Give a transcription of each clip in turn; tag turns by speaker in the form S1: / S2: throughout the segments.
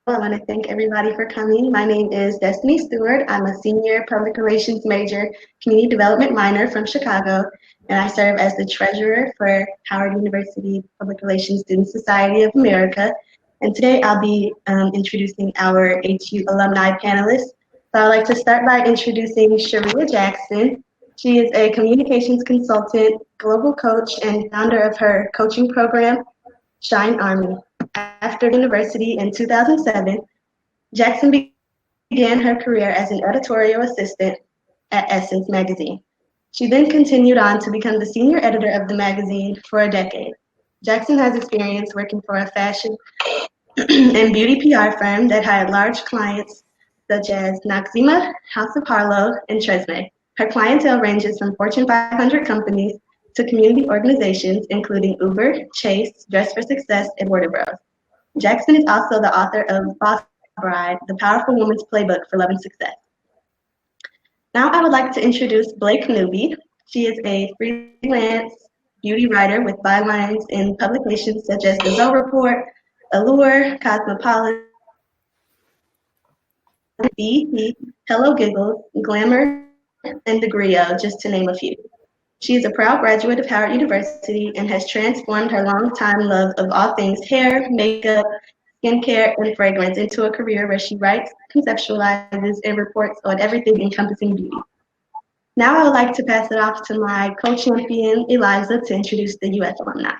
S1: I want to thank everybody for coming. My name is Destiny Stewart. I'm a senior public relations major, community development minor from Chicago, and I serve as the treasurer for Howard University Public Relations Student Society of America. And today I'll be introducing our HU alumni panelists. So I'd like to start by introducing Charreah Jackson. She is a communications consultant, global coach, and founder of her coaching program, Shine Army. After university in 2007, Jackson began her career as an editorial assistant at Essence magazine. She then continued on to become the senior editor of the magazine for a decade. Jackson has experience working for a fashion and beauty PR firm that had large clients such as Noxzema, House of Harlow, and Tresemme. Her clientele ranges from Fortune 500 companies to community organizations, including Uber, Chase, Dress for Success, and Warner Bros. Jackson is also the author of Boss Bride, The Powerful Woman's Playbook for Love and Success. Now I would like to introduce Blake Newby. She is a freelance beauty writer with bylines in publications such as The Zoe Report, Allure, Cosmopolitan, BET, Hello Giggles, Glamour, and The Griot, just to name a few. She is a proud graduate of Howard University and has transformed her longtime love of all things hair, makeup, skincare, and fragrance into a career where she writes, conceptualizes, and reports on everything encompassing beauty. Now I would like to pass it off to my co-champion, Eliza, to introduce the UF alumni.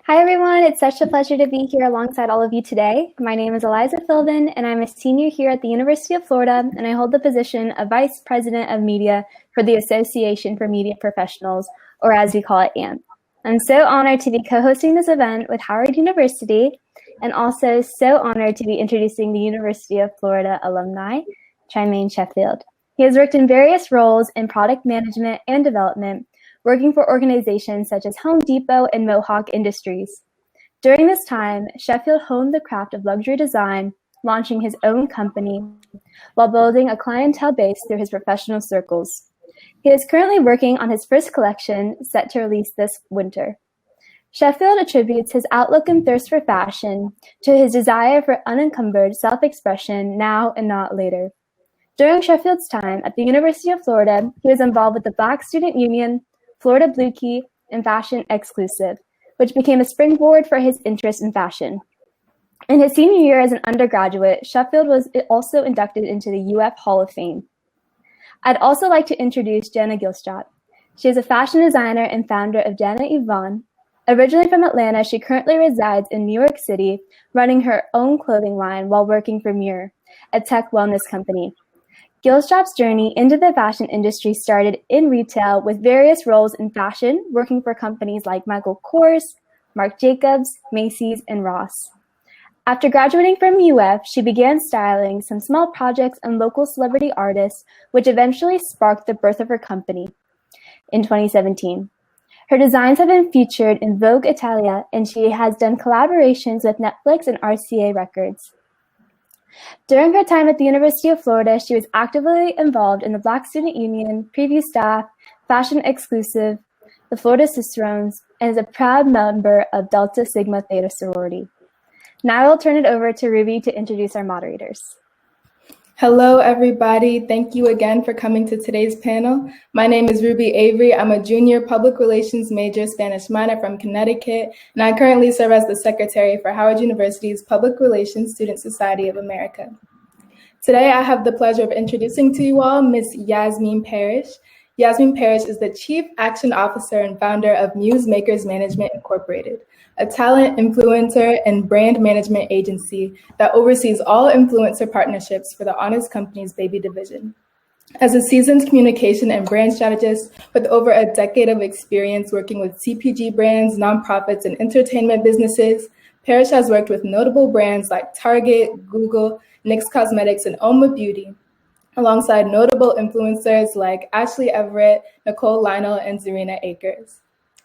S2: Hi everyone, it's such a pleasure to be here alongside all of you today. My name is Eliza Philbin and I'm a senior here at the University of Florida, and I hold the position of Vice President of Media for the Association for Media Professionals, or as we call it, AMP. I'm so honored to be co-hosting this event with Howard University, and also so honored to be introducing the University of Florida alumni, Trimaine Sheffield. He has worked in various roles in product management and development, working for organizations such as Home Depot and Mohawk Industries. During this time, Sheffield honed the craft of luxury design, launching his own company while building a clientele base through his professional circles. He is currently working on his first collection, set to release this winter. Sheffield attributes his outlook and thirst for fashion to his desire for unencumbered self-expression now and not later. During Sheffield's time at the University of Florida, he was involved with the Black Student Union, Florida Blue Key, and Fashion Exclusive, which became a springboard for his interest in fashion. In his senior year as an undergraduate, Sheffield was also inducted into the UF Hall of Fame. I'd also like to introduce Janna Gilstrap. She is a fashion designer and founder of Janna Yvonne. Originally from Atlanta, she currently resides in New York City, running her own clothing line while working for Muir, a tech wellness company. Gilstrap's journey into the fashion industry started in retail with various roles in fashion, working for companies like Michael Kors, Marc Jacobs, Macy's, and Ross. After graduating from UF, she began styling some small projects and local celebrity artists, which eventually sparked the birth of her company in 2017. Her designs have been featured in Vogue Italia, and she has done collaborations with Netflix and RCA Records. During her time at the University of Florida, she was actively involved in the Black Student Union, Preview Staff, Fashion Exclusive, the Florida Cicerones, and is a proud member of Delta Sigma Theta sorority. Now I'll turn it over to Ruby to introduce our moderators.
S3: Hello, everybody. Thank you again for coming to today's panel. My name is Ruby Avery. I'm a junior public relations major, Spanish minor from Connecticut, and I currently serve as the secretary for Howard University's Public Relations Student Society of America. Today, I have the pleasure of introducing to you all Ms. Yasmine Parrish. Yasmine Parrish is the Chief Action Officer and founder of Muse Makers Management Incorporated, a talent, influencer, and brand management agency that oversees all influencer partnerships for the Honest Company's baby division. As a seasoned communication and brand strategist with over a decade of experience working with CPG brands, nonprofits, and entertainment businesses, Parrish has worked with notable brands like Target, Google, NYX Cosmetics, and Oma Beauty, alongside notable influencers like Ashley Everett, Nicole Lionel, and Zarina Akers.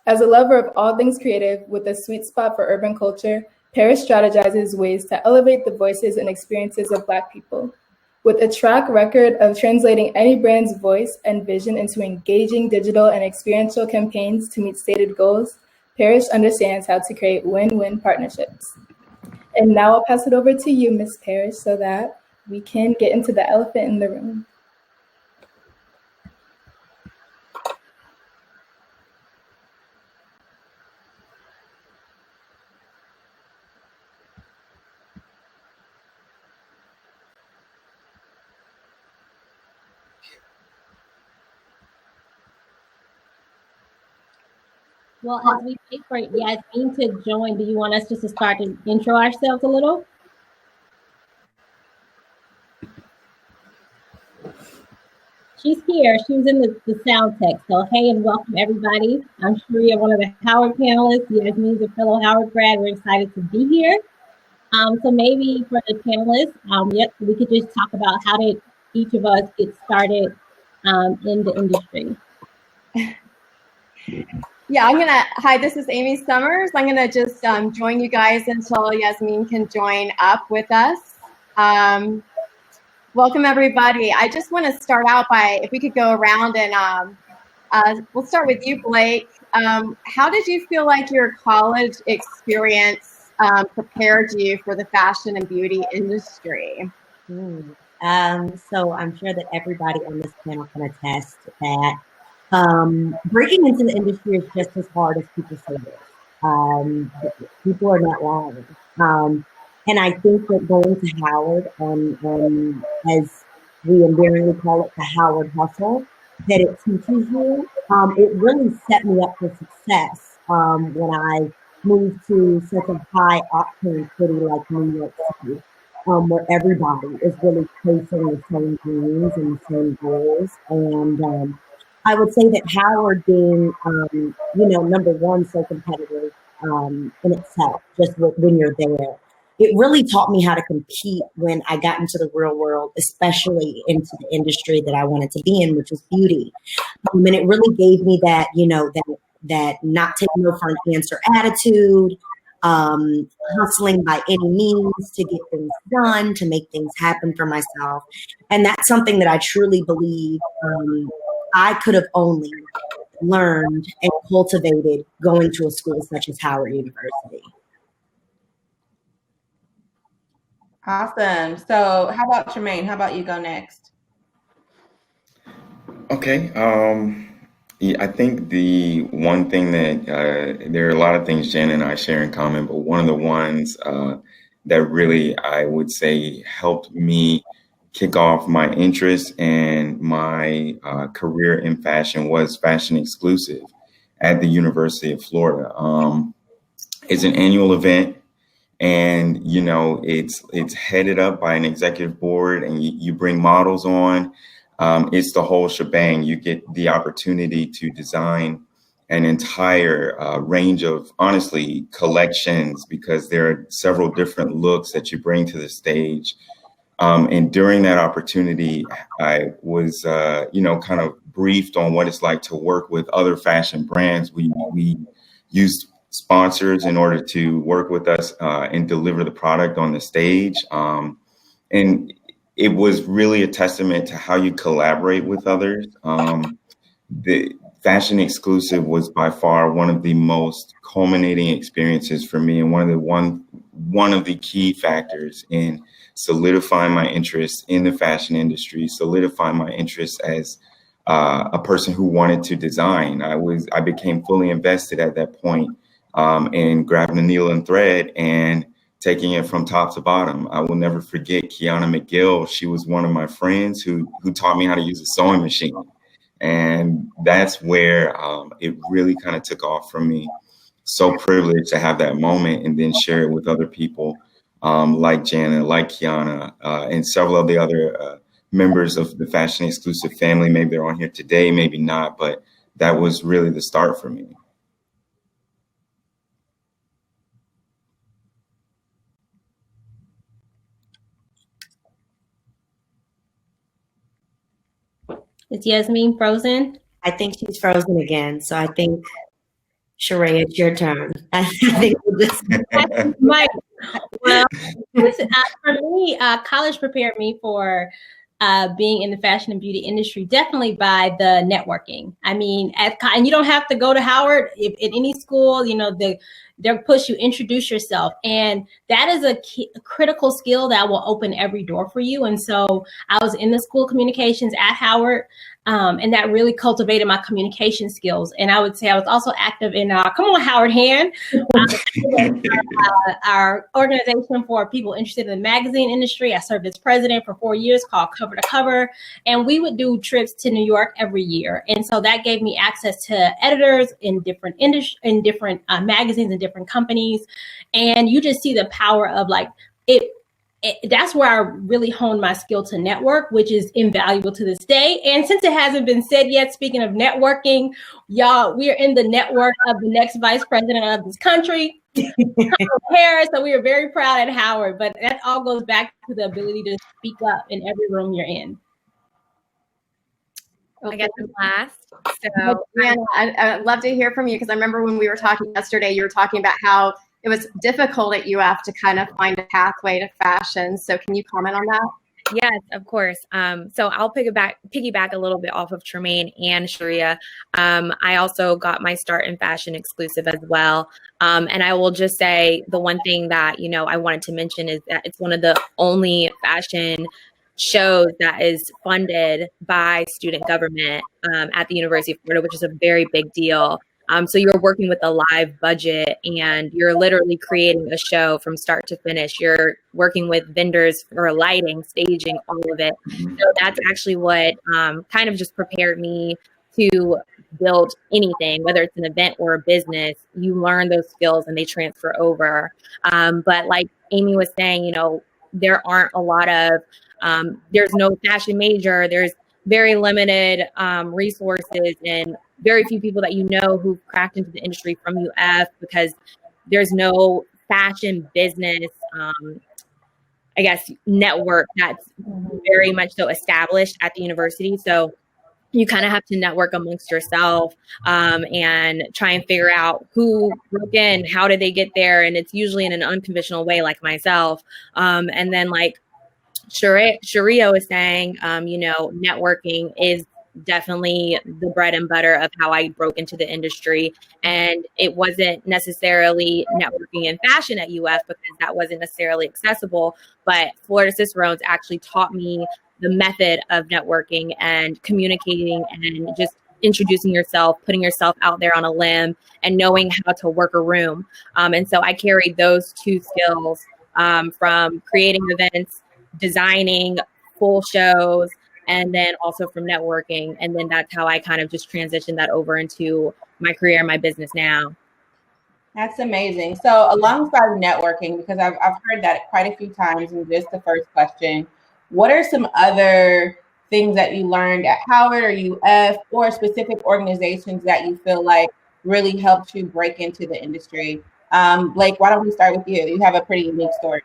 S3: As a lover of all things creative with a sweet spot for urban culture, Parrish strategizes ways to elevate the voices and experiences of Black people. With a track record of translating any brand's voice and vision into engaging digital and experiential campaigns to meet stated goals, Parrish understands how to create win-win partnerships. And now I'll pass it over to you, Ms. Parrish, so that we can get into the elephant in the room.
S4: Well, as we wait for Yasmine to join, do you want us just to start to intro ourselves a little? She's here. She was in the sound tech. So, hey, and welcome, everybody. I'm Charreah, one of the Howard panelists. Yasmine's a fellow Howard grad. We're excited to be here. So maybe for the panelists, we could just talk about how did each of us get started in the industry.
S5: Yeah, hi, this is Amy Summers. I'm gonna just join you guys until Yasmine can join up with us. Welcome everybody. I just wanna start out by, if we could go around and we'll start with you, Blake. How did you feel like your college experience prepared you for the fashion and beauty industry?
S6: So I'm sure that everybody on this panel can attest that breaking into the industry is just as hard as people say it. People are not lying. And I think that going to Howard, as we endearingly call it, the Howard hustle, that it teaches you, it really set me up for success when I moved to such a high octane city like New York City, where everybody is really chasing the same dreams and the same goals. And I would say that Howard being, number one, so competitive in itself, just when you're there, it really taught me how to compete when I got into the real world, especially into the industry that I wanted to be in, which was beauty. And it really gave me that, that not taking no for an answer attitude, hustling by any means to get things done, to make things happen for myself. And that's something that I truly believe I could have only learned and cultivated going to a school such as Howard University.
S7: Awesome. So how about Trimaine? How about you go next?
S8: Okay. I think the one thing that there are a lot of things Jen and I share in common, but one of the ones that really, I would say, helped me kick off my interest and my career in fashion was Fashion Exclusive at the University of Florida. It's an annual event, and it's headed up by an executive board, and you bring models on. It's the whole shebang. You get the opportunity to design an entire range of, honestly, collections, because there are several different looks that you bring to the stage. And during that opportunity, I was, kind of briefed on what it's like to work with other fashion brands. We used sponsors in order to work with us and deliver the product on the stage. And it was really a testament to how you collaborate with others. The Fashion Exclusive was by far one of the most culminating experiences for me, and one of the key factors in solidifying my interest in the fashion industry, solidifying my interest as a person who wanted to design. I became fully invested at that point in grabbing a needle and thread and taking it from top to bottom. I will never forget Kiana McGill. She was one of my friends who taught me how to use a sewing machine. And that's where it really kind of took off for me. So privileged to have that moment and then share it with other people like Janna, like Kiana, and several of the other members of the Fashion Exclusive family. Maybe they're on here today, maybe not, but that was really the start for me.
S4: Is Yasmine frozen?
S6: I think she's frozen again. So I think, Charreah, it's your turn. I think
S4: Well, for me, college prepared me for being in the fashion and beauty industry, definitely by the networking. I mean, and you don't have to go to Howard. If at any school, they'll push you, introduce yourself. And that is a critical skill that will open every door for you. And so I was in the school communications at Howard, and that really cultivated my communication skills. And I would say I was also active in come on, Howard Hand, our organization for people interested in the magazine industry. I served as president for 4 years, called Cover to Cover. And we would do trips to New York every year. And so that gave me access to editors in different magazines and different companies. And you just see the power of that's where I really honed my skill to network, which is invaluable to this day. And since it hasn't been said yet, speaking of networking, y'all, we are in the network of the next vice president of this country, Harris. So we are very proud at Howard, but that all goes back to the ability to speak up in every room you're in.
S9: I guess I'm last. So
S5: Janna, I'd love to hear from you, because I remember when we were talking yesterday, you were talking about how it was difficult at UF to kind of find a pathway to fashion. So can you comment on that?
S9: Yes, of course. So I'll piggyback a little bit off of Trimaine and Charreah. I also got my start in fashion exclusive as well. And I will just say the one thing that, I wanted to mention is that it's one of the only fashion shows that is funded by student government at the University of Florida, which is a very big deal. So you're working with a live budget, and you're literally creating a show from start to finish. You're working with vendors for lighting, staging, all of it. So that's actually what kind of just prepared me to build anything, whether it's an event or a business. You learn those skills and they transfer over. But like Amy was saying, there aren't a lot of, there's no fashion major. There's very limited resources and very few people that who've cracked into the industry from UF, because there's no fashion business, network that's very much so established at the university. So you kind of have to network amongst yourself and try and figure out who broke in, how did they get there? And it's usually in an unconventional way, like myself. And then like Charreah was saying, networking is definitely the bread and butter of how I broke into the industry. And it wasn't necessarily networking in fashion at UF, because that wasn't necessarily accessible, but Florida Cicerones actually taught me the method of networking and communicating and just introducing yourself, putting yourself out there on a limb, and knowing how to work a room. And so I carried those two skills from creating events, designing full shows, and then also from networking. And then that's how I kind of just transitioned that over into my career and my business now.
S7: That's amazing. So alongside networking, because I've heard that quite a few times in just the first question, what are some other things that you learned at Howard or UF, or specific organizations that you feel like really helped you break into the industry? Blake, why don't we start with you? You have a pretty unique story.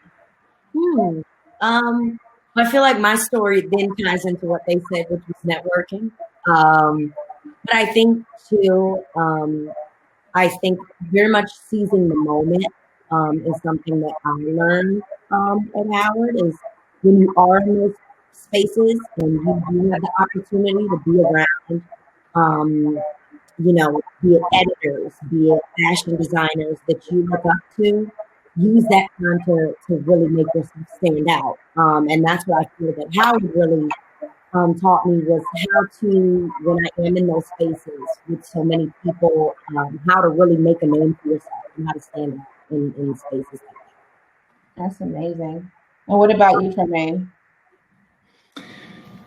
S6: I feel like my story then ties into what they said, which was networking. But I think too, I think very much seizing the moment is something that I learned at Howard, is when you are in those spaces and you do have the opportunity to be around, be it editors, be it fashion designers that you look up to, use that time to really make yourself stand out. And that's what I feel that Howard really taught me, was how to, when I am in those spaces with so many people, how to really make a name for yourself and how to stand out in spaces like that.
S7: That's amazing. And what about you, Trimaine?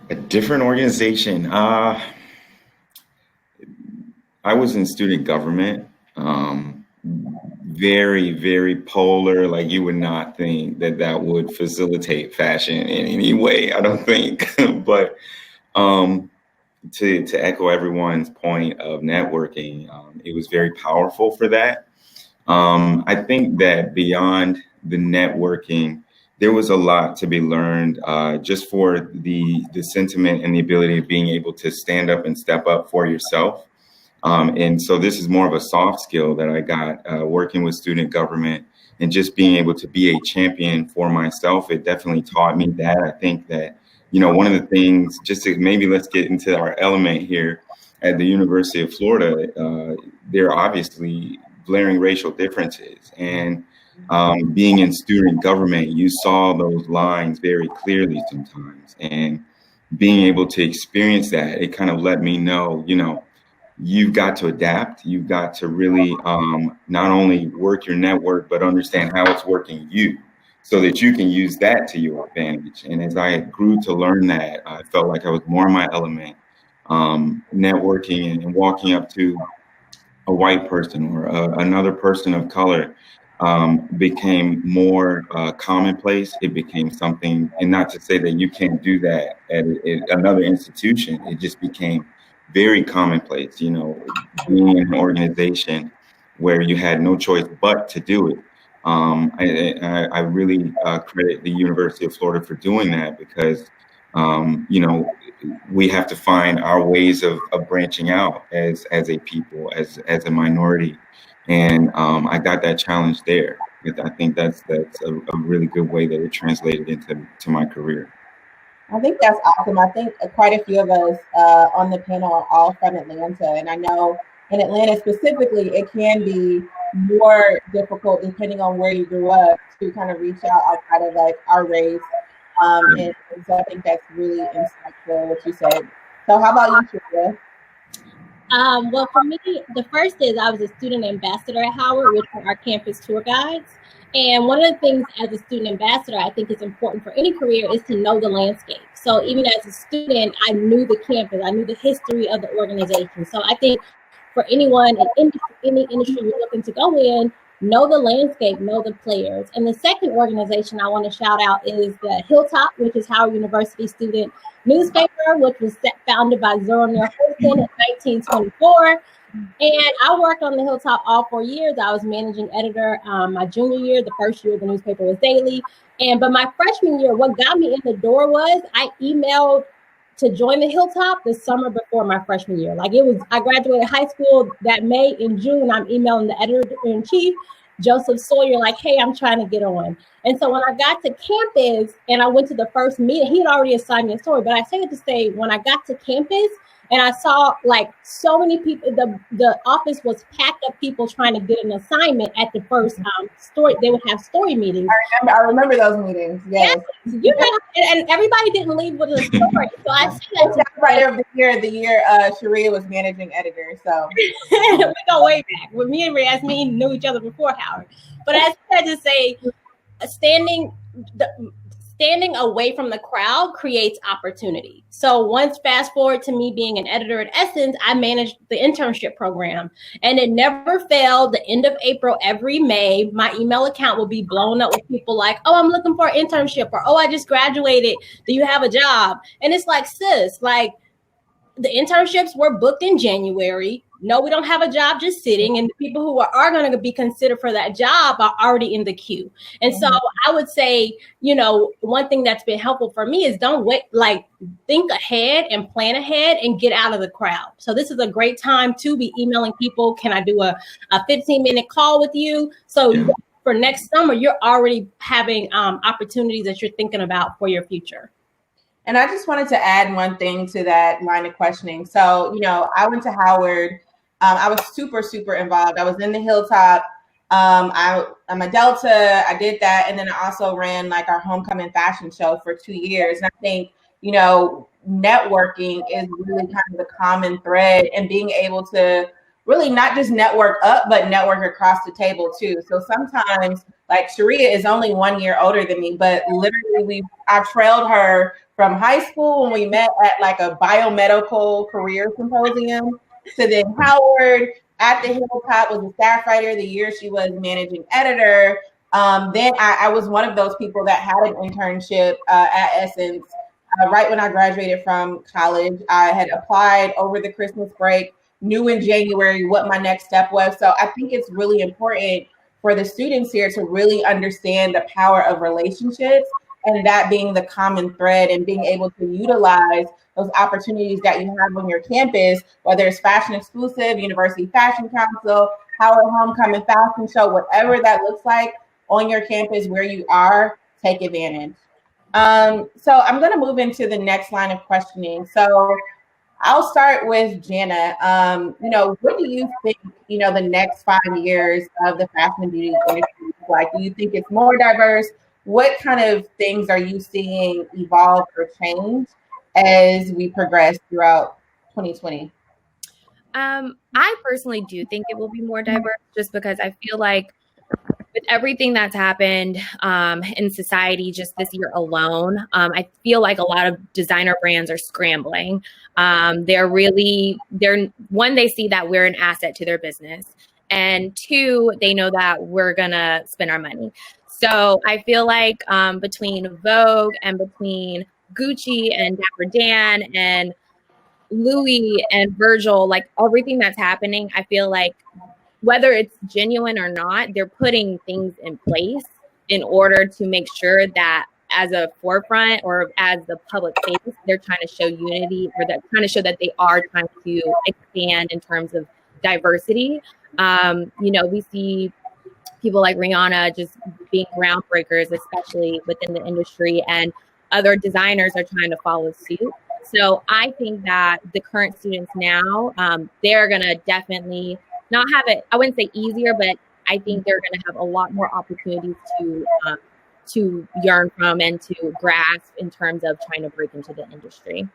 S8: A different organization. I was in student government. Very, very polar. Like, you would not think that would facilitate fashion in any way, I don't think. But to echo everyone's point of networking, it was very powerful for that. I think that beyond the networking, there was a lot to be learned just for the sentiment and the ability of being able to stand up and step up for yourself. And so this is more of a soft skill that I got working with student government and just being able to be a champion for myself. It definitely taught me that. I think that, one of the things, just to maybe let's get into our element here at the University of Florida, there are obviously glaring racial differences. And being in student government, you saw those lines very clearly sometimes. And being able to experience that, it kind of let me know, you've got to adapt. You've got to really not only work your network, but understand how it's working you, so that you can use that to your advantage. And as I grew to learn that, I felt like I was more in my element, networking and walking up to a white person or another person of color became more commonplace. It became something, and not to say that you can't do that at another institution, it just became very commonplace, being in an organization where you had no choice but to do it. I really credit the University of Florida for doing that, because, we have to find our ways of branching out as a people, as a minority. And I got that challenge there. I think that's a really good way that it translated into my career.
S7: I think that's awesome. I think quite a few of us on the panel are all from Atlanta. And I know in Atlanta specifically, it can be more difficult depending on where you grew up to kind of reach out outside of like our race. And so I think that's really insightful what you said. So how about you, Charreah?
S4: Well, for me, the first is I was a student ambassador at Howard, which were our campus tour guides. And one of the things as a student ambassador, I think is important for any career is to know the landscape. So even as a student, I knew the campus, I knew the history of the organization. So I think for anyone in any industry you're looking to go in, know the landscape, know the players. And the second organization I want to shout out is the Hilltop, which is Howard University student newspaper, which was founded by Zora Neale Hurston in 1924. And I worked on the Hilltop all 4 years. I was managing editor my junior year. The first year the newspaper was daily. But my freshman year, what got me in the door was I emailed to join the Hilltop the summer before my freshman year. I graduated high school that May. In June, I'm emailing the editor-in-chief, Joseph Sawyer, like, hey, I'm trying to get on. And so when I got to campus and I went to the first meeting, he had already assigned me a story, but I say it to say, when I got to campus and I saw like so many people, the office was packed of people trying to get an assignment at the first story. They would have story meetings.
S7: I remember those meetings. Yes.
S4: And everybody didn't leave with a story. So I see that
S7: right of the year Charreah was managing editor. So
S4: we go way back. When me and Yasmine knew each other before Howard. But I said to say, standing away from the crowd creates opportunity. So once fast forward to me being an editor at Essence, I managed the internship program, and it never failed. The end of April, every May, my email account will be blown up with people like, oh, I'm looking for an internship, or, oh, I just graduated. Do you have a job? And it's like, sis, like the internships were booked in January. No, we don't have a job just sitting, and the people who are going to be considered for that job are already in the queue. And so I would say, one thing that's been helpful for me is don't wait, like think ahead and plan ahead and get out of the crowd. So this is a great time to be emailing people. Can I do a 15-minute call with you? So for next summer, you're already having opportunities that you're thinking about for your future.
S7: And I just wanted to add one thing to that line of questioning. So, I went to Howard. I was super, super involved. I was in the Hilltop. I'm a Delta. I did that. And then I also ran like our homecoming fashion show for 2 years. And I think, networking is really kind of the common thread, and being able to really not just network up, but network across the table too. So sometimes, like Charreah is only 1 year older than me, but literally I trailed her from high school when we met at like a biomedical career symposium, to then Howard at the Hilltop was a staff writer the year she was managing editor. Then I was one of those people that had an internship at Essence right when I graduated from college. I had applied over the Christmas break, knew in January what my next step was. So I think it's really important for the students here to really understand the power of relationships, and that being the common thread, and being able to utilize those opportunities that you have on your campus, whether it's Fashion Exclusive, University Fashion Council, Howard Homecoming Fashion Show, whatever that looks like on your campus where you are, take advantage. So I'm going to move into the next line of questioning. So I'll start with Janna. What do you think, the next 5 years of the fashion and beauty industry is like? Do you think it's more diverse? What kind of things are you seeing evolve or change as we progress throughout 2020?
S9: I personally do think it will be more diverse, just because I feel like with everything that's happened in society just this year alone, I feel like a lot of designer brands are scrambling. They're one, they see that we're an asset to their business. And two, they know that we're going to spend our money. So I feel like between Vogue and between Gucci and Dapper Dan and Louis and Virgil, like everything that's happening, I feel like whether it's genuine or not, they're putting things in place in order to make sure that as a forefront or as the public face, they're trying to show unity, or they're trying to show that they are trying to expand in terms of diversity. We see people like Rihanna just being groundbreakers, especially within the industry, and other designers are trying to follow suit. So I think that the current students now, they're going to definitely not have it, I wouldn't say easier, but I think they're going to have a lot more opportunities to yearn from and to grasp in terms of trying to break into the industry.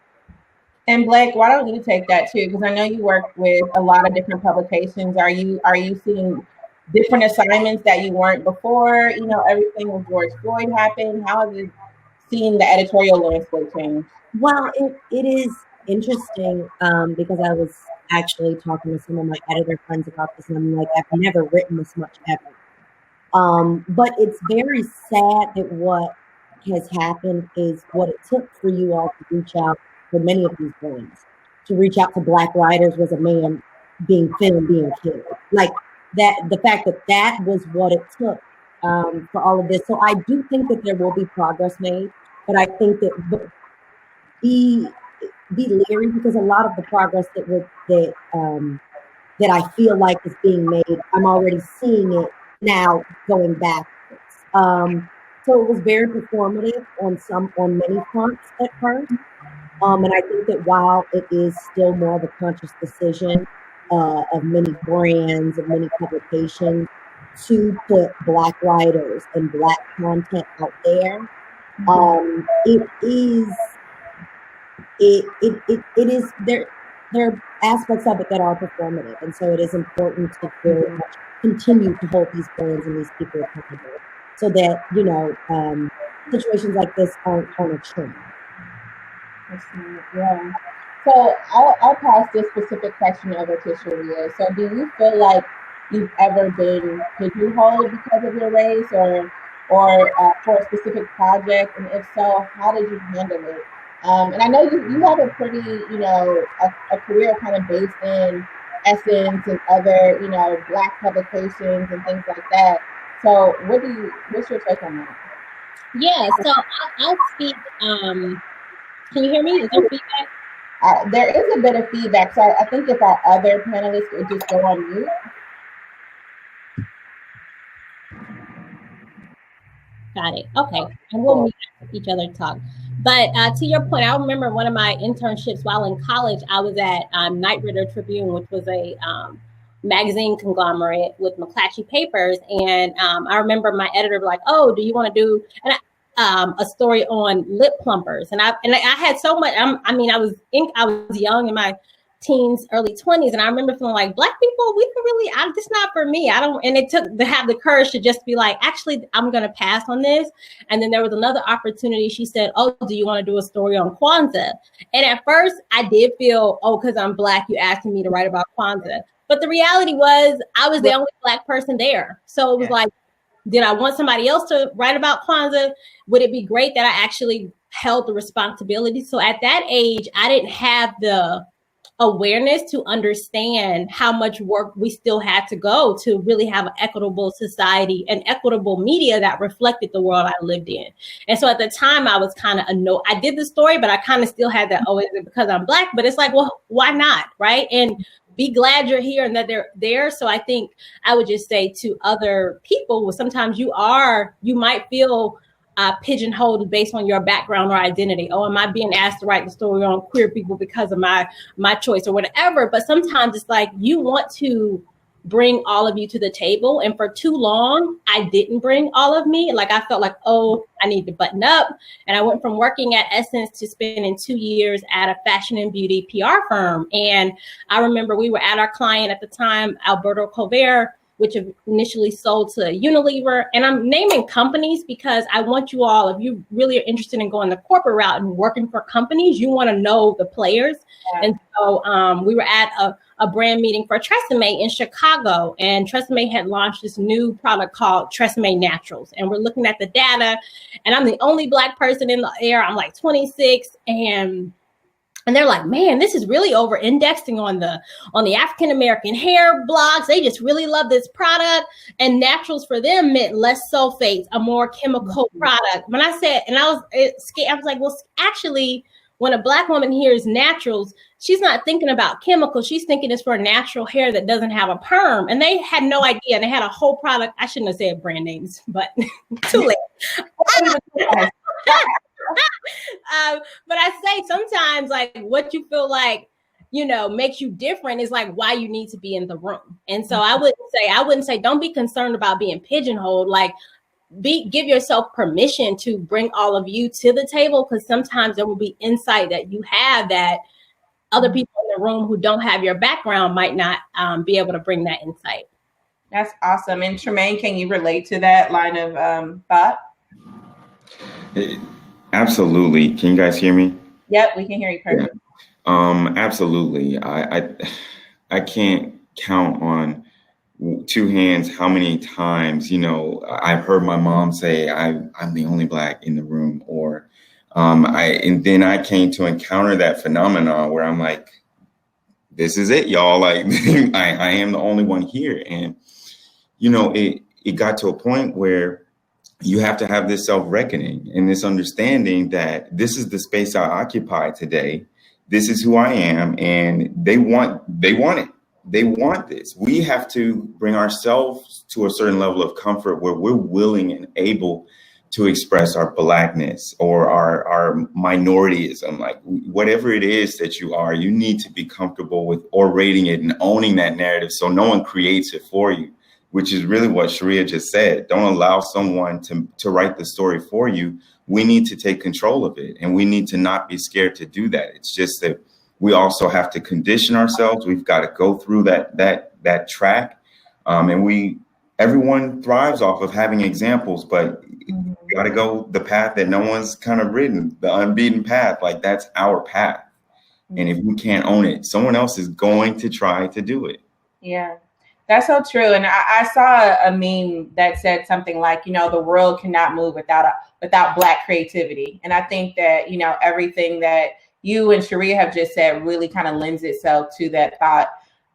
S7: And Blake, why don't you take that too? Because I know you work with a lot of different publications. Are you seeing different assignments that you weren't before? Everything with George Floyd happened. How have you seen the editorial landscape change?
S6: Well, it is interesting because I was actually talking to some of my editor friends about this, and I'm like, I've never written this much ever. But it's very sad that what has happened is what it took for you all to reach out for many of these brands. To reach out to Black writers was a man being filmed, being killed. Like that, the fact that was what it took for all of this. So I do think that there will be progress made, but I think that be leery, because a lot of the progress that I feel like is being made, I'm already seeing it now going backwards. So it was very performative on many fronts at first. And I think that while it is still more of a conscious decision of many brands and many publications to put Black writers and Black content out there, it is there are aspects of it that are performative, and so it is important to very much continue to hold these brands and these people accountable, so that situations like this aren't a trend.
S7: Yeah. So I'll pass this specific question over to Charreah. So do you feel like you've ever been pigeonholed because of your race or for a specific project, and if so, how did you handle it? And I know you have a pretty, a career kind of based in Essence and other, Black publications and things like that. So what's your take on that?
S4: Yeah, so I'll speak. Can you hear me? Is there feedback?
S7: There is a bit of feedback. So I think if our other panelists would just go on mute.
S4: Got it. Okay. And we'll mute each other talk. But to your point, I remember one of my internships while in college, I was at Night Ritter Tribune, which was a magazine conglomerate with McClatchy Papers. And I remember my editor was like, oh, do you want to do a story on lip plumpers? And I had so much, I was young in my teens, early 20s. And I remember feeling like, Black people, we can really, this is not for me. And it took to have the courage to just be like, actually, I'm going to pass on this. And then there was another opportunity. She said, oh, do you want to do a story on Kwanzaa? And at first I did feel, because I'm Black, you asking me to write about Kwanzaa. But the reality was I was the only Black person there. So it was like, did I want somebody else to write about Kwanzaa? Would it be great that I actually held the responsibility? So at that age, I didn't have the awareness to understand how much work we still had to go to really have an equitable society and equitable media that reflected the world I lived in. And so at the time I was kind of annoyed. I did the story, but I kind of still had that, is it because I'm Black? But it's like, well, why not? Right. And be glad you're here and that they're there. So I think I would just say to other people, well, sometimes you might feel pigeonholed based on your background or identity. Oh, am I being asked to write the story on queer people because of my choice or whatever? But sometimes it's like you want to bring all of you to the table. And for too long, I didn't bring all of me. Like I felt like, oh, I need to button up. And I went from working at Essence to spending 2 years at a fashion and beauty PR firm. And I remember we were at our client at the time, Alberto Colbert, which initially sold to Unilever. And I'm naming companies because I want you all, if you really are interested in going the corporate route and working for companies, you want to know the players. Yeah. And so we were at a brand meeting for Trimaine in Chicago, and Trimaine had launched this new product called Trimaine Naturals. And we're looking at the data, and I'm the only Black person in the air. I'm like 26, and they're like, man, this is really over indexing on the African American hair blogs. They just really love this product. And naturals for them meant less sulfates, a more chemical product. When I said, and I was scared, I was like, well, actually, when a Black woman hears naturals, she's not thinking about chemicals. She's thinking it's for natural hair that doesn't have a perm. And they had no idea. And they had a whole product. I shouldn't have said brand names, but too late. But I say sometimes like what you feel like, you know, makes you different is like why you need to be in the room. And so I wouldn't say don't be concerned about being pigeonholed. Like give yourself permission to bring all of you to the table, because sometimes there will be insight that you have that other people in the room who don't have your background might not be able to bring that insight.
S7: That's awesome. And Trimaine, can you relate to that line of thought?
S8: Absolutely. Can you guys hear me?
S7: Yep, we can hear you perfect.
S8: Yeah. Absolutely. I can't count on two hands how many times, you know, I've heard my mom say I'm the only Black in the room, or and then I came to encounter that phenomenon where I'm like, this is it, y'all. Like I am the only one here. And, you know, it got to a point where you have to have this self-reckoning and this understanding that this is the space I occupy today. This is who I am. And they want it. They want this. We have to bring ourselves to a certain level of comfort where we're willing and able to express our Blackness or our minorityism. Like whatever it is that you are, you need to be comfortable with orating it and owning that narrative so no one creates it for you, which is really what Charreah just said. Don't allow someone to write the story for you. We need to take control of it, and we need to not be scared to do that. It's just that we also have to condition ourselves. We've got to go through that track. And everyone thrives off of having examples, but you got to go the path that no one's kind of ridden, the unbeaten path. Like that's our path. And if we can't own it, someone else is going to try to do it.
S7: Yeah. That's so true. And I saw a meme that said something like, you know, the world cannot move without Black creativity. And I think that, you know, everything that you and Charreah have just said really kind of lends itself to that thought.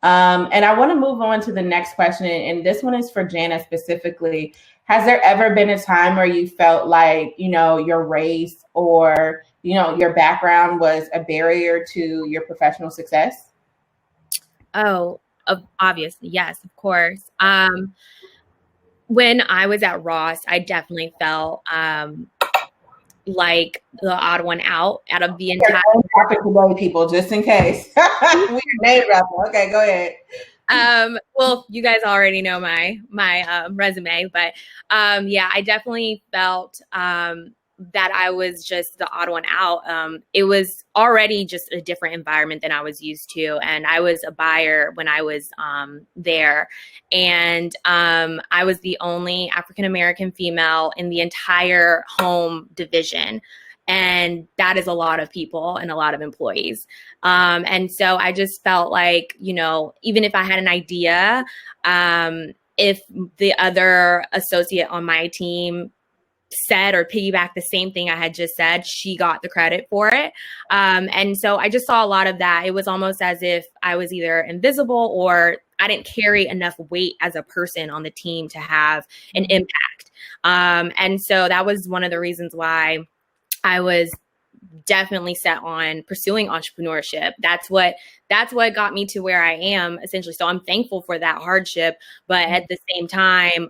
S7: And I want to move on to the next question. And this one is for Janna specifically. Has there ever been a time where you felt like, you know, your race or, you know, your background was a barrier to your professional success?
S9: Oh, obviously, yes, of course. When I was at Ross, I definitely felt like the odd one out of the entire
S7: today, people, just in case. We name dropping. Okay, go ahead.
S9: Well, you guys already know my resume, but yeah, I definitely felt that I was just the odd one out. It was already just a different environment than I was used to. And I was a buyer when I was there. And I was the only African-American female in the entire home division. And that is a lot of people and a lot of employees. And so I just felt like, you know, even if I had an idea, if the other associate on my team said or piggyback the same thing I had just said, she got the credit for it. And so I just saw a lot of that. It was almost as if I was either invisible or I didn't carry enough weight as a person on the team to have an impact. And so that was one of the reasons why I was definitely set on pursuing entrepreneurship. That's what got me to where I am, essentially. So I'm thankful for that hardship, but at the same time,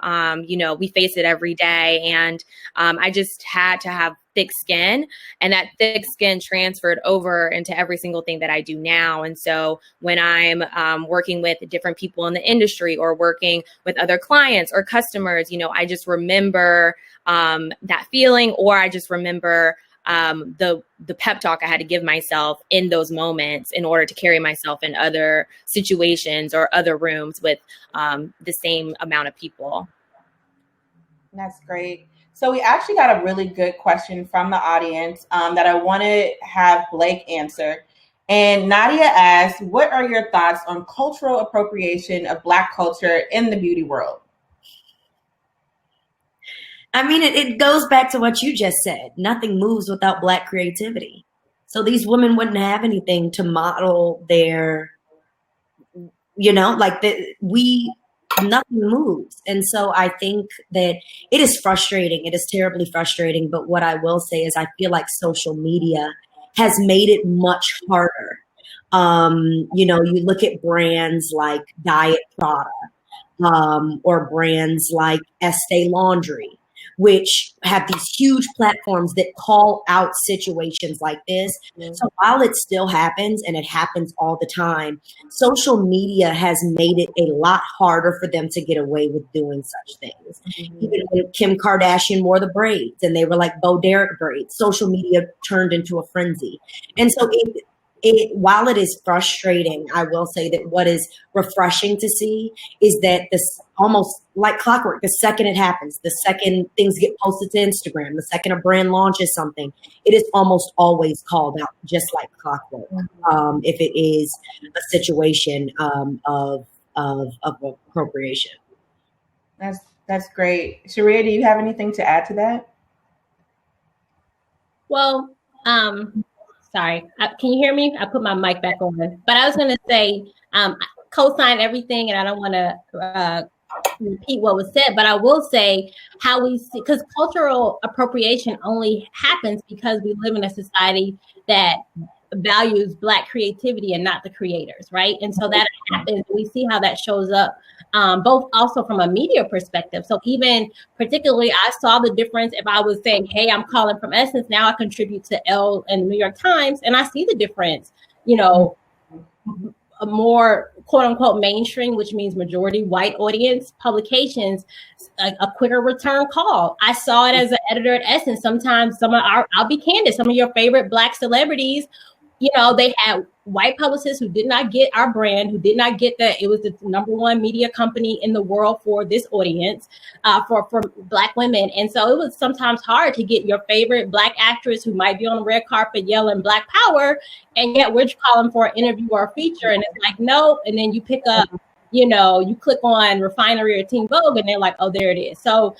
S9: we face it every day, and I just had to have thick skin, and that thick skin transferred over into every single thing that I do now. And so when I'm working with different people in the industry or working with other clients or customers, I just remember that feeling, or I just remember the pep talk I had to give myself in those moments in order to carry myself in other situations or other rooms with the same amount of people.
S7: That's great. So we actually got a really good question from the audience that I want to have Blake answer. And Nadia asked, what are your thoughts on cultural appropriation of Black culture in the beauty world?
S6: I mean, it goes back to what you just said. Nothing moves without Black creativity. So these women wouldn't have anything to model their, nothing moves. And so I think that it is frustrating. It is terribly frustrating. But what I will say is I feel like social media has made it much harder. You look at brands like Diet Prada or brands like Estee Laundry, which have these huge platforms that call out situations like this. Mm-hmm. So while it still happens, and it happens all the time, social media has made it a lot harder for them to get away with doing such things. Mm-hmm. Even when Kim Kardashian wore the braids and they were like Bo Derek braids, social media turned into a frenzy. And so while it is frustrating, I will say that what is refreshing to see is that this almost like clockwork, the second it happens, the second things get posted to Instagram, the second a brand launches something, it is almost always called out just like clockwork. If it is a situation of appropriation.
S7: That's great. Charreah, do you have anything to add to that?
S4: Well, sorry, can you hear me? I put my mic back on. But I was going to say, co-sign everything, and I don't want to repeat what was said, but I will say how we see, because cultural appropriation only happens because we live in a society that values Black creativity and not the creators, right? And so that happens. We see how that shows up, both also from a media perspective. So even particularly, I saw the difference if I was saying, hey, I'm calling from Essence, now I contribute to Elle and the New York Times, and I see the difference, a more quote unquote mainstream, which means majority white audience publications, a quicker return call. I saw it as an editor at Essence. Sometimes I'll be candid, some of your favorite Black celebrities, they had white publicists who did not get our brand, who did not get that it was the #1 media company in the world for this audience, for Black women. And so it was sometimes hard to get your favorite Black actress who might be on the red carpet yelling Black power, and yet we're calling for an interview or a feature, and it's like, no. And then you pick up, you click on Refinery or Teen Vogue, and they're like, oh, there it is. So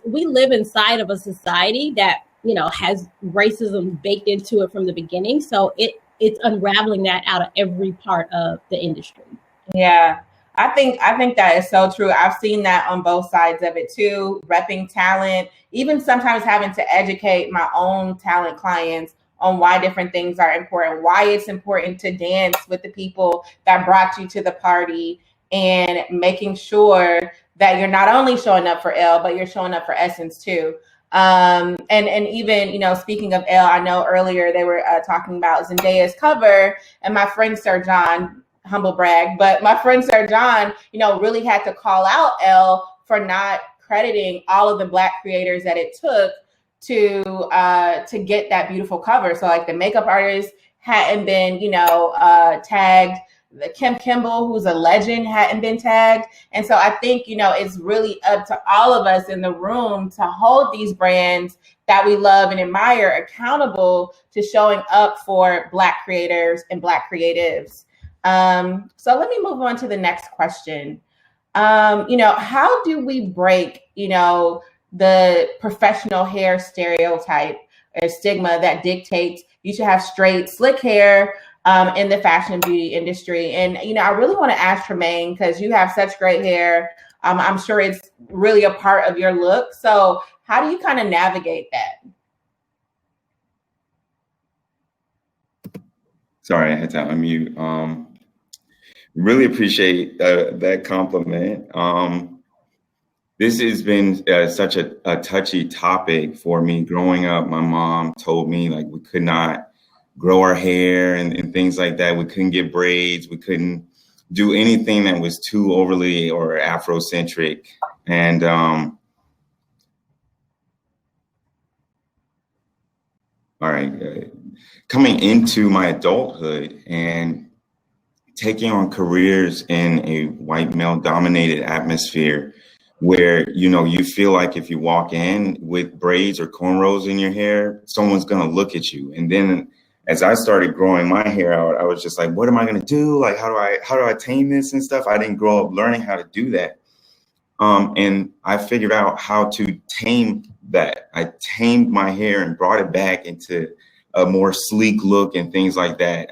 S4: we live inside of a society that, has racism baked into it from the beginning. So it's unraveling that out of every part of the industry.
S7: Yeah, I think that is so true. I've seen that on both sides of it too, repping talent, even sometimes having to educate my own talent clients on why different things are important, why it's important to dance with the people that brought you to the party, and making sure that you're not only showing up for Elle, but you're showing up for Essence too. And even, speaking of Elle, I know earlier they were talking about Zendaya's cover, and my friend Sir John, humble brag, but my friend Sir John, really had to call out Elle for not crediting all of the Black creators that it took to get that beautiful cover. So like the makeup artist hadn't been, tagged. The Kim Kimball, who's a legend, hadn't been tagged. And so I think, it's really up to all of us in the room to hold these brands that we love and admire accountable to showing up for Black creators and Black creatives. So let me move on to the next question. How do we break, the professional hair stereotype or stigma that dictates you should have straight, slick hair in the fashion and beauty industry? And, I really want to ask Trimaine, because you have such great hair. I'm sure it's really a part of your look. So how do you kind of navigate that?
S8: Sorry, I had to unmute. Really appreciate that compliment. This has been such a touchy topic for me. Growing up, my mom told me like we could not grow our hair and things like that. We couldn't get braids. We couldn't do anything that was too overly or Afrocentric. And all right, coming into my adulthood and taking on careers in a white male dominated atmosphere where, you know, you feel like if you walk in with braids or cornrows in your hair, someone's going to look at you. And then as I started growing my hair out, I was just like, what am I going to do? Like, how do I tame this and stuff? I didn't grow up learning how to do that. And I figured out how to tame that. I tamed my hair and brought it back into a more sleek look and things like that.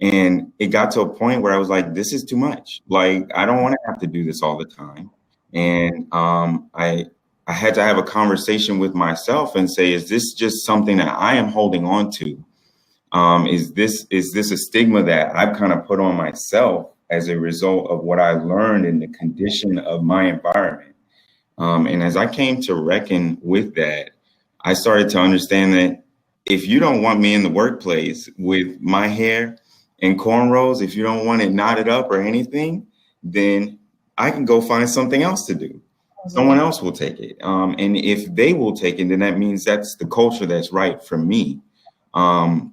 S8: And it got to a point where I was like, this is too much. Like, I don't want to have to do this all the time. And I had to have a conversation with myself and say, is this just something that I am holding on to? Is this a stigma that I've kind of put on myself as a result of what I learned in the condition of my environment? And as I came to reckon with that, I started to understand that if you don't want me in the workplace with my hair and cornrows, if you don't want it knotted up or anything, then I can go find something else to do. Someone else will take it. And if they will take it, then that means that's the culture that's right for me.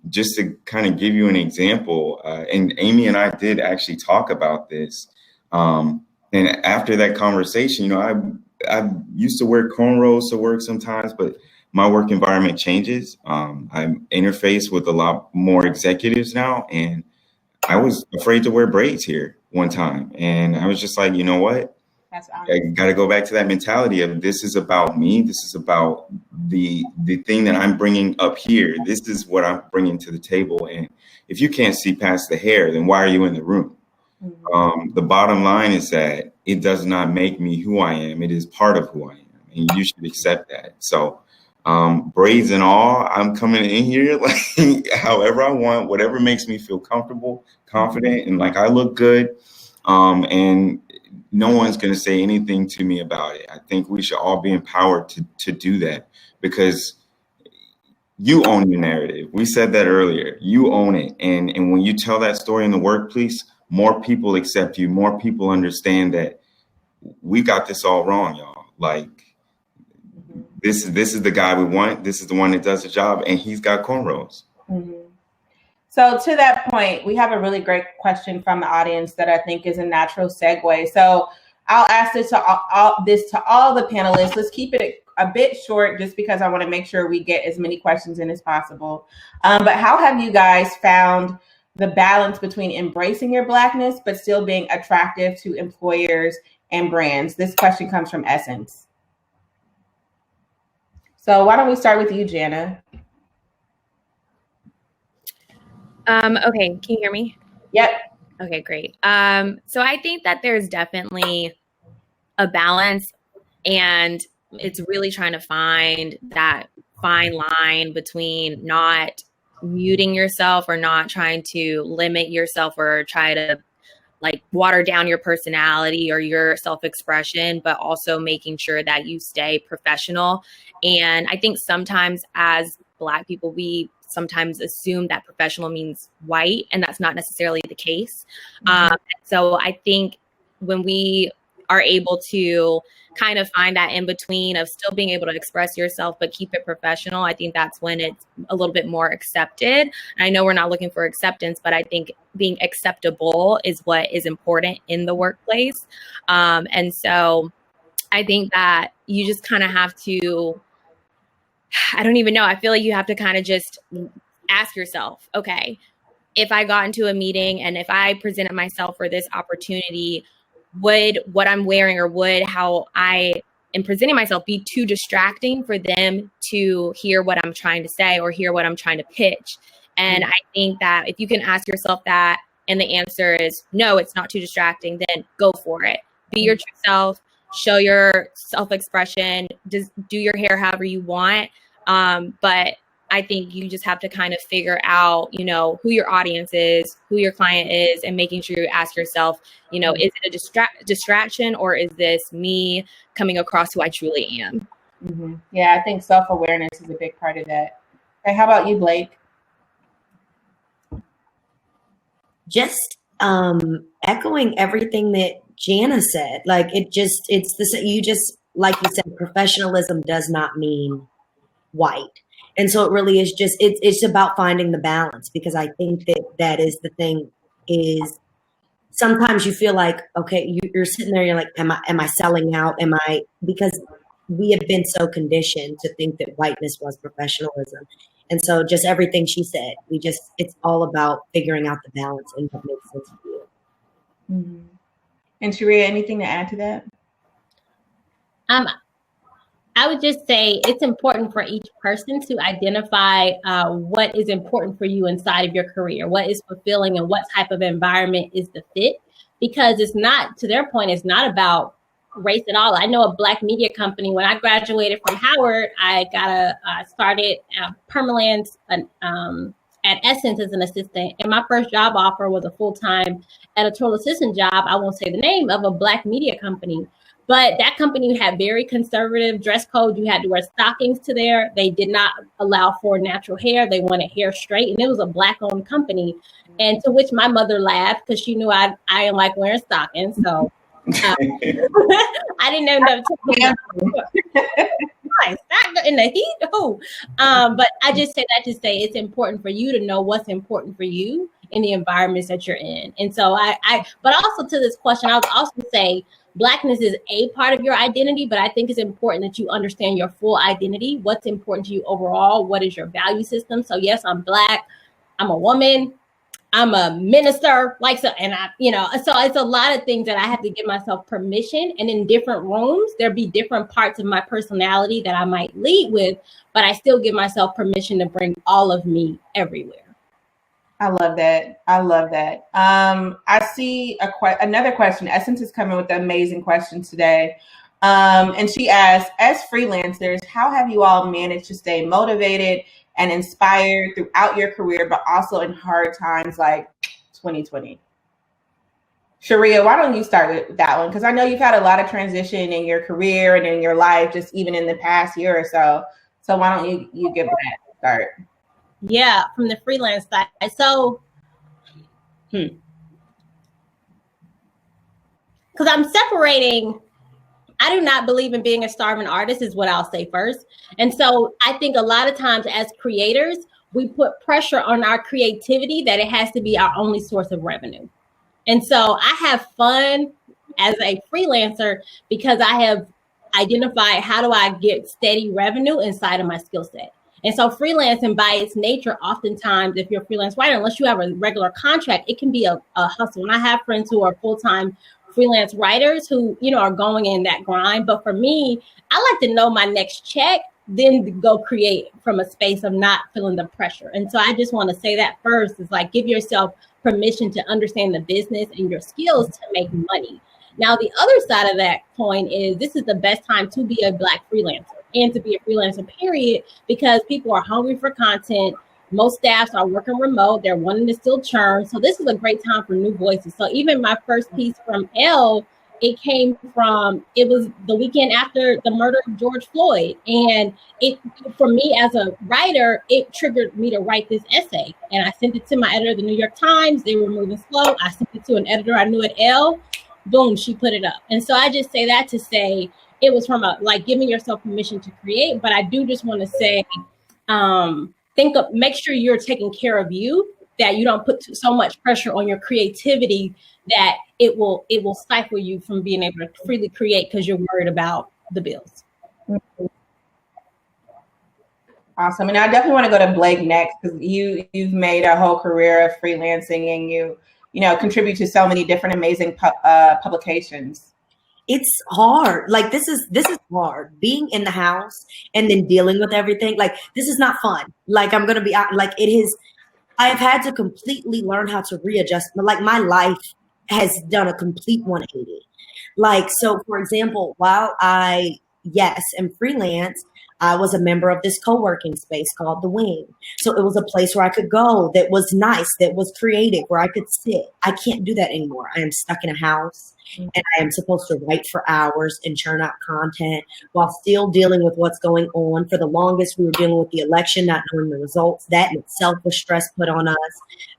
S8: Just to kind of give you an example, and Amy and I did actually talk about this. And after that conversation, you know, I used to wear cornrows to work sometimes, but my work environment changes. I'm interfaced with a lot more executives now, and I was afraid to wear braids here one time. And I was just like, you know what? I got to go back to that mentality of this is about me. This is about the thing that I'm bringing up here. This is what I'm bringing to the table. And if you can't see past the hair, then why are you in the room? The bottom line is that it does not make me who I am. It is part of who I am. And you should accept that. So braids and all, I'm coming in here like however I want, whatever makes me feel comfortable, confident, and like I look good. And no one's going to say anything to me about it. I think we should all be empowered to do that because you own your narrative. We said that earlier. You own it. And when you tell that story in the workplace, more people accept you. More people understand that we got this all wrong, y'all. Like, this is the guy we want. This is the one that does the job, and he's got cornrows.
S7: So to that point, we have a really great question from the audience that I think is a natural segue. So I'll ask this to all the panelists. Let's keep it a bit short just because I want to make sure we get as many questions in as possible. But how have you guys found the balance between embracing your Blackness but still being attractive to employers and brands? This question comes from Essence. So why don't we start with you, Janna?
S9: Okay, can you hear me?
S7: Yep.
S9: Okay, great. So I think that there's definitely a balance, and it's really trying to find that fine line between not muting yourself or not trying to limit yourself or try to like water down your personality or your self-expression, but also making sure that you stay professional. And I think sometimes as Black people, we sometimes assume that professional means white, and that's not necessarily the case. So I think when we are able to kind of find that in between of still being able to express yourself, but keep it professional, I think that's when it's a little bit more accepted. I know we're not looking for acceptance, but I think being acceptable is what is important in the workplace. And so I think that you just kind of have to, I don't even know. I feel like you have to kind of just ask yourself, okay, if I got into a meeting and if I presented myself for this opportunity, would what I'm wearing or would how I am presenting myself be too distracting for them to hear what I'm trying to say or hear what I'm trying to pitch? And I think that if you can ask yourself that and the answer is no, it's not too distracting, then go for it. Be your true self, show your self-expression, just do your hair however you want. But I think you just have to kind of figure out, you know, who your audience is, who your client is, and making sure you ask yourself, you know, is it a distraction, or is this me coming across who I truly am?
S7: Mm-hmm. Yeah, I think self-awareness is a big part of that. Okay, how about you, Blake?
S6: Just echoing everything that Janna said. Like you just, like you said, professionalism does not mean white. And so it really is just, it's about finding the balance, because I think that is the thing, is sometimes you feel like, okay, you're sitting there, you're like, am I selling out? Because we have been so conditioned to think that whiteness was professionalism. And so just everything she said, it's all about figuring out the balance and what makes sense for you.
S7: Mm-hmm. And Charreah, anything to add to that?
S4: I would just say it's important for each person to identify what is important for you inside of your career, what is fulfilling, and what type of environment is the fit. Because it's not, to their point, it's not about race at all. I know a Black media company. When I graduated from Howard, I started Permalance at Essence as an assistant. And my first job offer was a full-time editorial assistant job. I won't say the name of a Black media company. But that company had very conservative dress code. You had to wear stockings to there. They did not allow for natural hair. They wanted hair straight. And it was a Black-owned company. And to which my mother laughed, because she knew I didn't like wearing stockings. So I didn't end up in the heat. But I just say that to say it's important for you to know what's important for you in the environments that you're in. And so but also to this question, I would also say Blackness is a part of your identity, but I think it's important that you understand your full identity. What's important to you overall? What is your value system? So yes, I'm Black. I'm a woman. I'm a minister. So it's a lot of things that I have to give myself permission. And in different rooms, there'll be different parts of my personality that I might lead with, but I still give myself permission to bring all of me everywhere.
S7: I love that. I see another question. Essence is coming with amazing questions today. And she asks, as freelancers, how have you all managed to stay motivated and inspired throughout your career, but also in hard times like 2020? Charreah, why don't you start with that one? Because I know you've had a lot of transition in your career and in your life, just even in the past year or so. So why don't you give that a start?
S4: Yeah, from the freelance side. So, because I'm separating, I do not believe in being a starving artist is what I'll say first. And so I think a lot of times as creators, we put pressure on our creativity that it has to be our only source of revenue. And so I have fun as a freelancer because I have identified how do I get steady revenue inside of my skill set. And so freelancing by its nature, oftentimes, if you're a freelance writer, unless you have a regular contract, it can be a hustle. And I have friends who are full-time freelance writers who, are going in that grind. But for me, I like to know my next check, then go create from a space of not feeling the pressure. And so I just want to say that first is like, give yourself permission to understand the business and your skills to make money. Now, the other side of that coin is this is the best time to be a Black freelancer and to be a freelancer, period, because people are hungry for content. Most staffs are working remote. They're wanting to still churn. So this is a great time for new voices. So even my first piece from Elle, it was the weekend after the murder of George Floyd. And for me as a writer, it triggered me to write this essay. And I sent it to my editor of the New York Times. They were moving slow. I sent it to an editor I knew at Elle. Boom, she put it up. And so I just say that to say it was from giving yourself permission to create. But I do just want to say, make sure you're taking care of you, that you don't put so much pressure on your creativity that it will stifle you from being able to freely create because you're worried about the bills.
S7: Awesome. And I definitely want to go to Blake next, because you've made a whole career of freelancing and you contribute to so many different amazing publications.
S6: It's hard. This is hard. Being in the house and then dealing with everything. This is not fun. I'm going to be it is. I have had to completely learn how to readjust. My life has done a complete 180. So for example, while I am freelance, I was a member of this co-working space called The Wing. So it was a place where I could go that was nice, that was creative, where I could sit. I can't do that anymore. I am stuck in a house and I am supposed to write for hours and churn out content while still dealing with what's going on. For the longest, we were dealing with the election, not knowing the results. That in itself was stress put on us.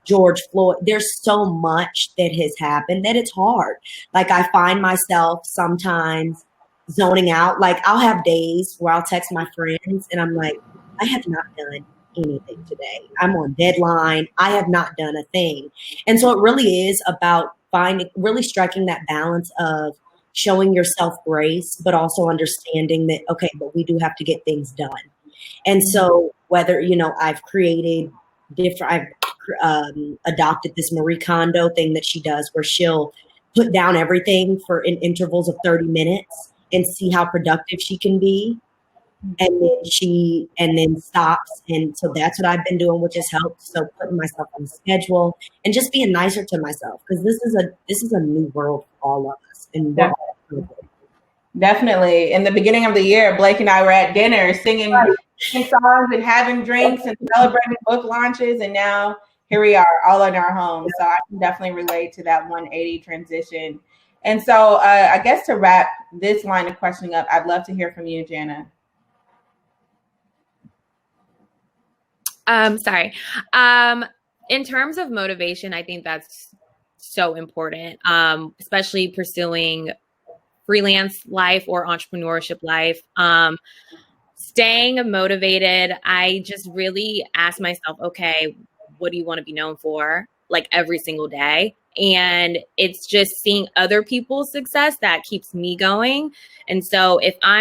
S6: George Floyd, there's so much that has happened that it's hard. Like I find myself sometimes zoning out. Like I'll have days where I'll text my friends and I'm like, I have not done anything today. I'm on deadline. I have not done a thing. And so it really is about really striking that balance of showing yourself grace, but also understanding that, okay, but we do have to get things done. And so whether, I've created I've adopted this Marie Kondo thing that she does where she'll put down everything in intervals of 30 minutes and see how productive she can be. And then stops. And so that's what I've been doing, which has helped. So putting myself on the schedule and just being nicer to myself, because this is a new world for all of us. And
S7: definitely. In the beginning of the year, Blake and I were at dinner singing songs and having drinks and celebrating book launches. And now here we are all in our homes. So I can definitely relate to that 180 transition. And so I guess to wrap this line of questioning up, I'd love to hear from you, Janna.
S9: Sorry. In terms of motivation, I think that's so important, especially pursuing freelance life or entrepreneurship life. Staying motivated, I just really ask myself, okay, what do you want to be known for? Like every single day. And it's just seeing other people's success that keeps me going. And so if I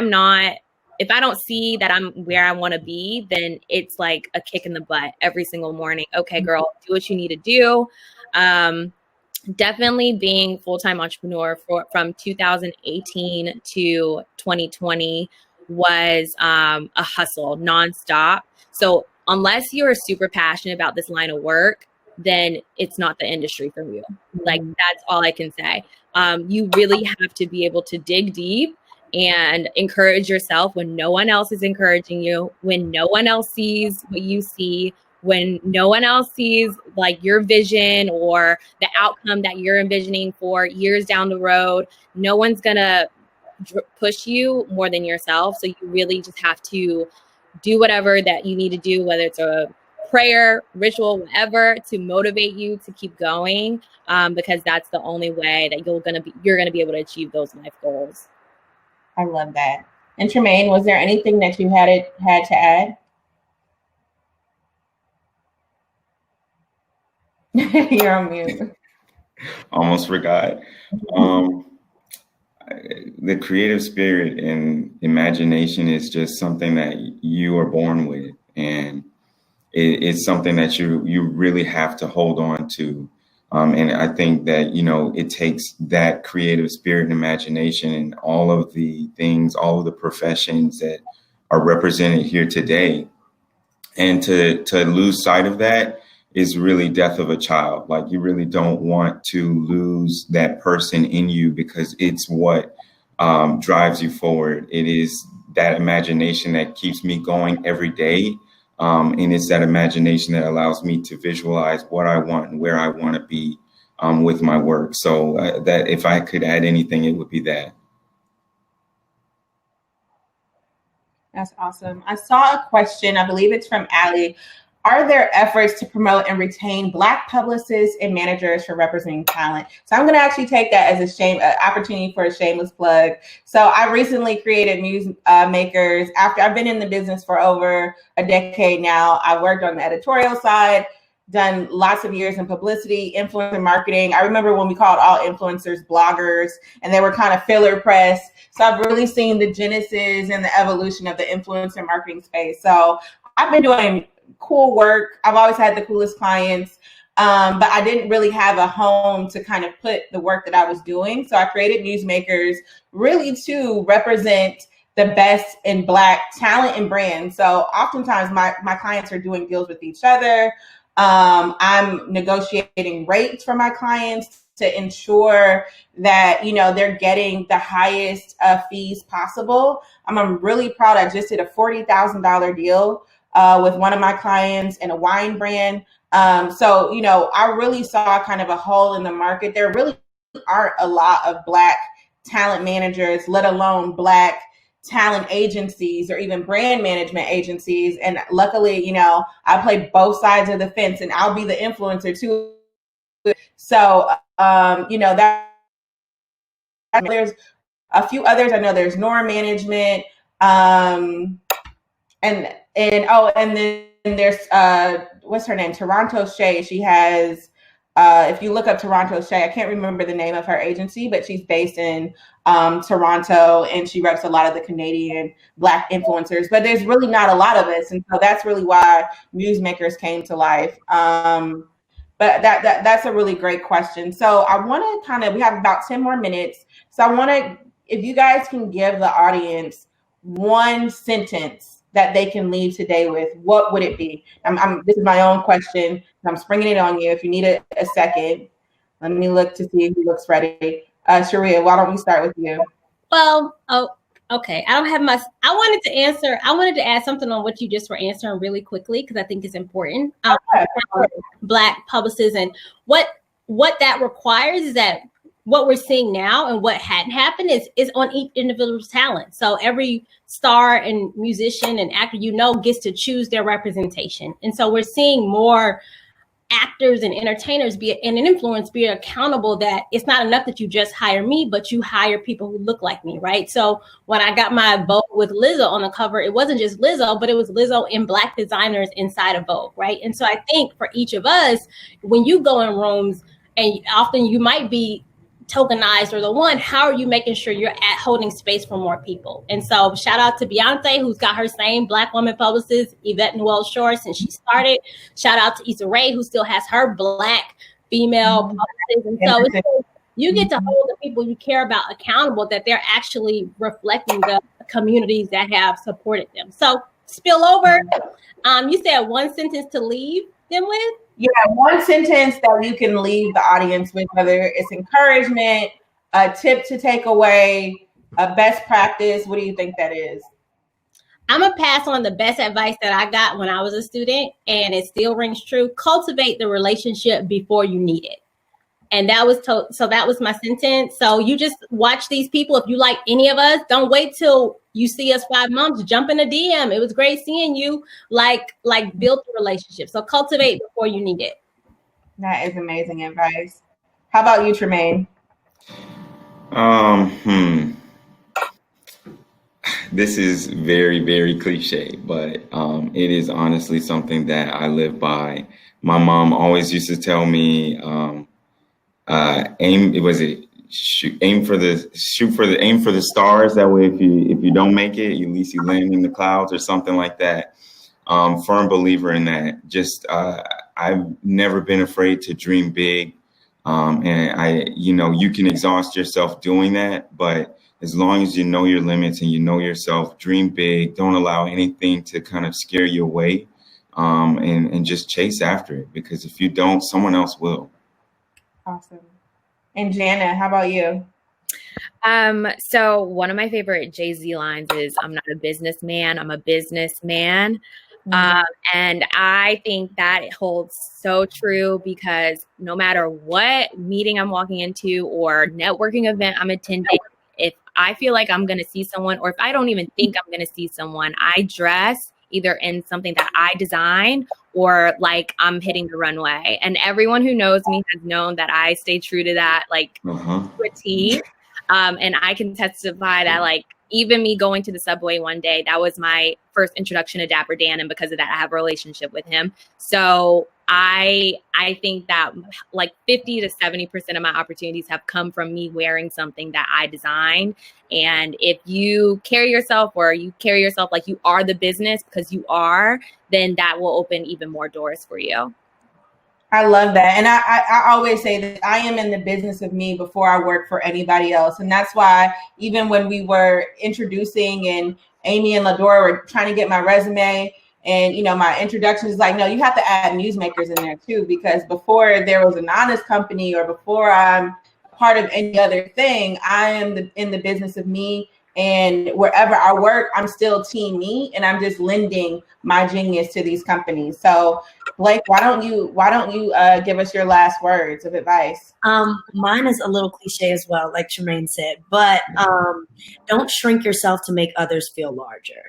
S9: don't see that I'm where I want to be, then it's like a kick in the butt every single morning. Okay, girl, do what you need to do. Definitely being full-time entrepreneur from 2018 to 2020 was a hustle nonstop. So unless you're super passionate about this line of work, then it's not the industry for you. Like that's all I can say. You really have to be able to dig deep and encourage yourself when no one else is encouraging you, when no one else sees what you see, when no one else sees like your vision or the outcome that you're envisioning for years down the road. No one's gonna push you more than yourself. So you really just have to do whatever that you need to do, whether it's a prayer, ritual, whatever, to motivate you to keep going, because that's the only way that you're gonna be able to achieve those life goals.
S7: I love that. And Trimaine, was there anything that you had to add? You're on mute.
S8: Almost forgot. The creative spirit and imagination is just something that you are born with, and it's something that you really have to hold on to. And I think that, it takes that creative spirit and imagination and all of the things, all of the professions that are represented here today. And to lose sight of that is really death of a child. Like you really don't want to lose that person in you, because it's what drives you forward. It is that imagination that keeps me going every day. And it's that imagination that allows me to visualize what I want and where I want to be with my work. So that if I could add anything, it would be that.
S7: That's awesome. I saw a question, I believe it's from Allie. Are there efforts to promote and retain Black publicists and managers for representing talent? So I'm going to actually take that as an opportunity for a shameless plug. So I recently created Muse Makers. After I've been in the business for over a decade now, I worked on the editorial side, done lots of years in publicity, influencer marketing. I remember when we called all influencers bloggers, and they were kind of filler press. So I've really seen the genesis and the evolution of the influencer marketing space. So I've been doing cool work. I've always had the coolest clients, but I didn't really have a home to kind of put the work that I was doing. So I created Newsmakers really to represent the best in Black talent and brands. So oftentimes my clients are doing deals with each other. I'm negotiating rates for my clients to ensure that, you know, they're getting the highest fees possible. I'm really proud. I just did a $40,000 deal with one of my clients in a wine brand. So, you know, I really saw kind of a hole in the market. There really aren't a lot of Black talent managers, let alone Black talent agencies or even brand management agencies. And luckily, you know, I play both sides of the fence, and I'll be the influencer too. So, you know, that there's a few others. I know there's Nora Management, and then there's what's her name? Toronto Shay. She has, if you look up Toronto Shay, I can't remember the name of her agency, but she's based in Toronto, and she reps a lot of the Canadian Black influencers. But there's really not a lot of us, and so that's really why Newsmakers came to life. But that's a really great question. So I want to kind of, we have about 10 more minutes. So I want to, if you guys can give the audience one sentence that they can leave today with, what would it be? This is my own question. I'm springing it on you. If you need a second, let me look to see who looks ready. Charreah, why don't we start with you?
S4: Well, okay. I don't have my, I wanted to add something on what you just were answering really quickly, because I think it's important. Black publicists, and what that requires is that what we're seeing now and what hadn't happened is on each individual's talent. So every star and musician and actor, you know, gets to choose their representation. And so we're seeing more actors and entertainers and an influence be accountable that it's not enough that you just hire me, but you hire people who look like me, right? So when I got my Vogue with Lizzo on the cover, it wasn't just Lizzo, but it was Lizzo and Black designers inside of Vogue, right? And so I think for each of us, when you go in rooms, and often you might be tokenized or the one, how are you making sure you're at holding space for more people? And so shout out to Beyonce, who's got her same Black woman publicist, Yvette Noel Shore, since she started. Shout out to Issa Rae, who still has her Black female publicist. And so you get to hold the people you care about accountable, that they're actually reflecting the communities that have supported them. So spill over. You said one sentence to leave them with?
S7: Yeah, one sentence that you can leave the audience with, whether it's encouragement, a tip to take away, a best practice. What do you think that is?
S4: I'm going to pass on the best advice that I got when I was a student, and it still rings true. Cultivate the relationship before you need it. And that was so that was my sentence. So you just watch these people. If you like any of us, don't wait till you see us 5 months. Jump in a DM. It was great seeing you. Like build the relationship. So cultivate before you need it.
S7: That is amazing advice. How about you, Trimaine?
S8: This is very, very cliche, but it is honestly something that I live by. My mom always used to tell me, aim for the stars. That way, if you don't make it, at least you land in the clouds or something like that. Firm believer in that. Just I've never been afraid to dream big, and you can exhaust yourself doing that, but as long as you know your limits and you know yourself, dream big. Don't allow anything to kind of scare you away, and just chase after it, because if you don't, someone else will.
S7: Awesome. And Janna, how about you?
S9: So one of my favorite Jay-Z lines is, "I'm not a businessman, I'm a businessman." And I think that it holds so true, because no matter what meeting I'm walking into or networking event I'm attending, if I feel like I'm going to see someone, or if I don't even think I'm going to see someone, I dress either in something that I designed or like I'm hitting the runway. And everyone who knows me has known that I stay true to that, like to a T. And I can testify that, like, even me going to the subway one day, that was my first introduction to Dapper Dan. And because of that, I have a relationship with him. So I think that like 50 to 70% of my opportunities have come from me wearing something that I designed. And if you carry yourself like you are the business, because you are, then that will open even more doors for you.
S7: I love that. And I always say that I am in the business of me before I work for anybody else. And that's why even when we were introducing and Amy and Ladora were trying to get my resume, And, you know, my introduction is like, no, you have to add newsmakers in there too, because before there was an honest company or before I'm part of any other thing, I am in the business of me. And wherever I work, I'm still team me, and I'm just lending my genius to these companies. So, Blake, why don't you give us your last words of advice?
S6: Mine is a little cliche as well, like Trimaine said, but don't shrink yourself to make others feel larger.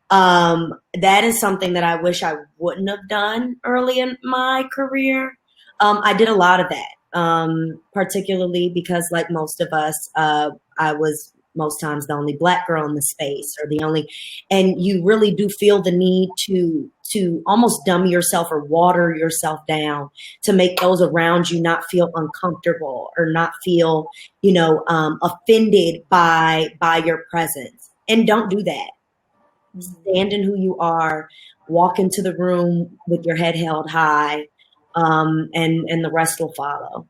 S6: That is something that I wish I wouldn't have done early in my career. I did a lot of that, particularly because, like most of us, I was most times the only Black girl in the space, or the only, and you really do feel the need to almost dumb yourself or water yourself down to make those around you not feel uncomfortable or not feel, offended by your presence. And don't do that. Stand in who you are, walk into the room with your head held high, and the rest will follow.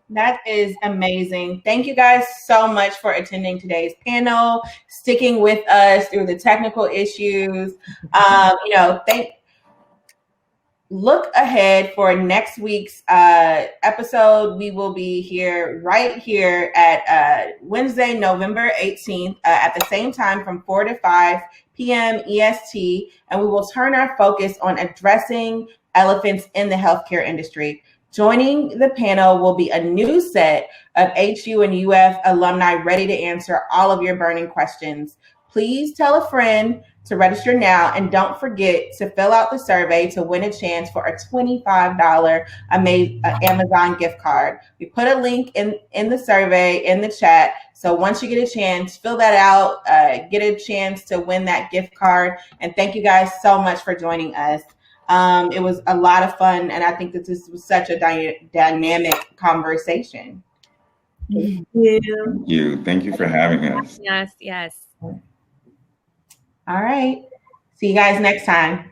S7: That is amazing. Thank you guys so much for attending today's panel, sticking with us through the technical issues. Look ahead for next week's episode. We will be right here at Wednesday, November 18th at the same time from 4 to 5 p.m. EST, and we will turn our focus on addressing elephants in the healthcare industry. Joining the panel will be a new set of HU and UF alumni ready to answer all of your burning questions. Please tell a friend to register now, and don't forget to fill out the survey to win a chance for a $25 Amazon gift card. We put a link in the survey in the chat, so once you get a chance, fill that out, get a chance to win that gift card. And thank you guys so much for joining us. It was a lot of fun, and I think that this was such a dynamic conversation.
S6: Thank you.
S8: Thank you. Thank you for having us.
S9: Yes, yes.
S7: All right. See you guys next time.